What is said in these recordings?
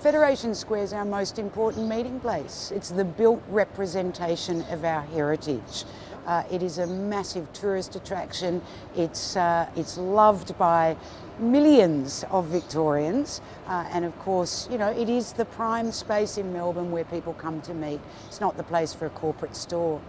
Federation Square is our most important meeting place. It's the built representation of our heritage. It is a massive tourist attraction. It's loved by millions of Victorians, and of course, you know, it is the prime space in Melbourne where people come to meet. It's not the place for a corporate store.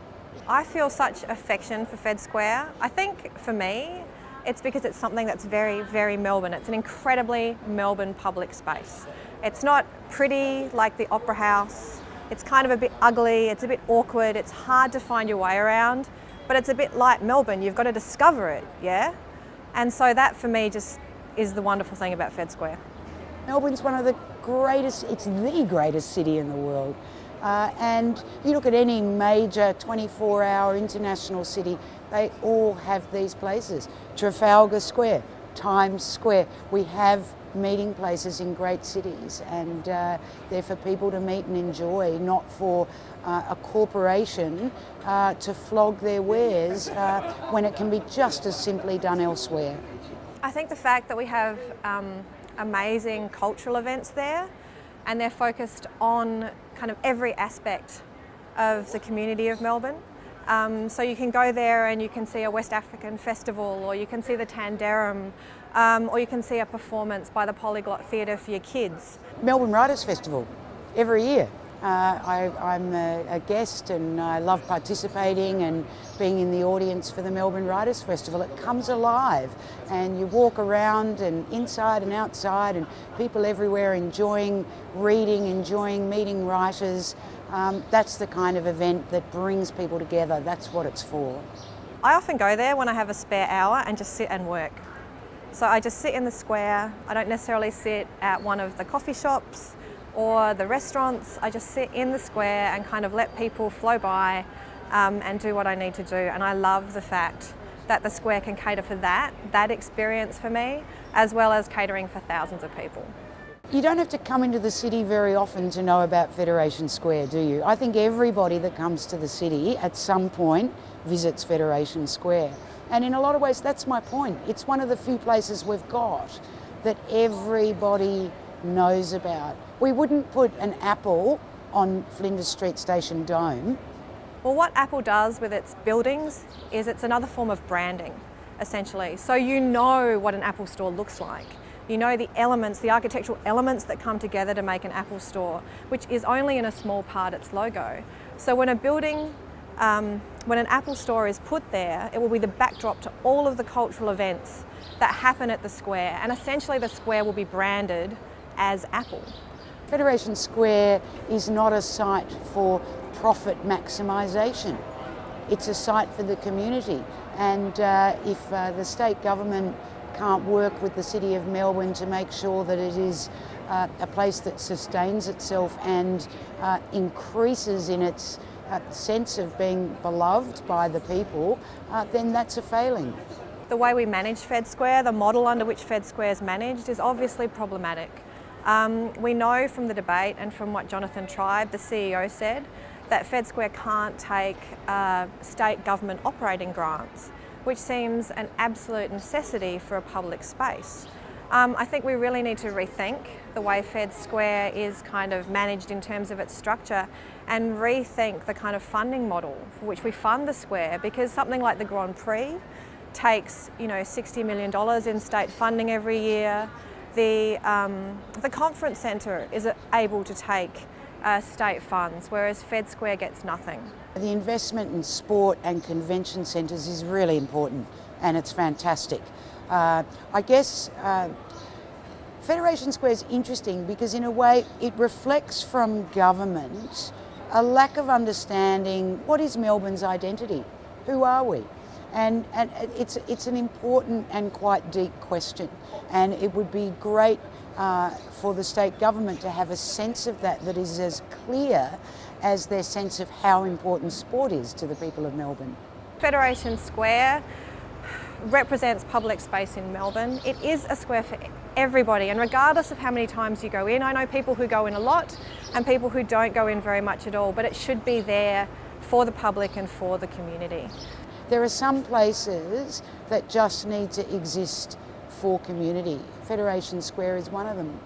I feel such affection for Fed Square. I think for me, it's because it's something that's very, very Melbourne. It's an incredibly Melbourne public space. It's not pretty like the Opera House. It's kind of a bit ugly, it's a bit awkward, it's hard to find your way around, but it's a bit like Melbourne. You've got to discover it, yeah? And so that for me just is the wonderful thing about Fed Square. Melbourne's one of the greatest, it's the greatest city in the world. And you look at any major 24-hour international city, they all have these places. Trafalgar Square, Times Square. We have meeting places in great cities, and they're for people to meet and enjoy, not for a corporation to flog their wares when it can be just as simply done elsewhere. I think the fact that we have amazing cultural events there, and they're focused on kind of every aspect of the community of Melbourne. So you can go there and you can see a West African festival, or you can see the Tanderum, or you can see a performance by the Polyglot Theatre for your kids. Melbourne Writers' Festival, every year. I'm a guest, and I love participating and being in the audience for the Melbourne Writers' Festival. It comes alive, and you walk around and inside and outside, and people everywhere enjoying reading, enjoying meeting writers. That's the kind of event that brings people together. That's what it's for. I often go there when I have a spare hour and just sit and work. So I just sit in the square. I don't necessarily sit at one of the coffee shops or the restaurants. I just sit in the square and kind of let people flow by and do what I need to do. And I love the fact that the square can cater for that experience for me, as well as catering for thousands of people. You don't have to come into the city very often to know about Federation Square, do you? I think everybody that comes to the city at some point visits Federation Square. And in a lot of ways, that's my point. It's one of the few places we've got that everybody knows about. We wouldn't put an Apple on Flinders Street Station Dome. Well, what Apple does with its buildings is it's another form of branding, essentially. So you know what an Apple store looks like. You know the elements, the architectural elements that come together to make an Apple store, which is only in a small part its logo. So when a building, when an Apple store is put there, it will be the backdrop to all of the cultural events that happen at the square, and essentially the square will be branded as Apple. Federation Square is not a site for profit maximisation. It's a site for the community, and if the state government can't work with the City of Melbourne to make sure that it is a place that sustains itself and increases in its sense of being beloved by the people, then that's a failing. The way we manage Fed Square, the model under which Fed Square is managed, is obviously problematic. We know from the debate and from what Jonathan Tribe, the CEO, said, that Fed Square can't take state government operating grants, which seems an absolute necessity for a public space. I think we really need to rethink the way Fed Square is kind of managed in terms of its structure, and rethink the kind of funding model for which we fund the square, because something like the Grand Prix takes, you know, $60 million in state funding every year. The conference centre is able to take state funds, whereas Fed Square gets nothing. The investment in sport and convention centres is really important, and it's fantastic. I guess Federation Square is interesting because in a way it reflects from government a lack of understanding what is Melbourne's identity, who are we? And it's an important and quite deep question, and it would be great for the state government to have a sense of that is as clear as their sense of how important sport is to the people of Melbourne. Federation Square represents public space in Melbourne. It is a square for everybody, and regardless of how many times you go in, I know people who go in a lot and people who don't go in very much at all, but it should be there for the public and for the community. There are some places that just need to exist for community. Federation Square is one of them.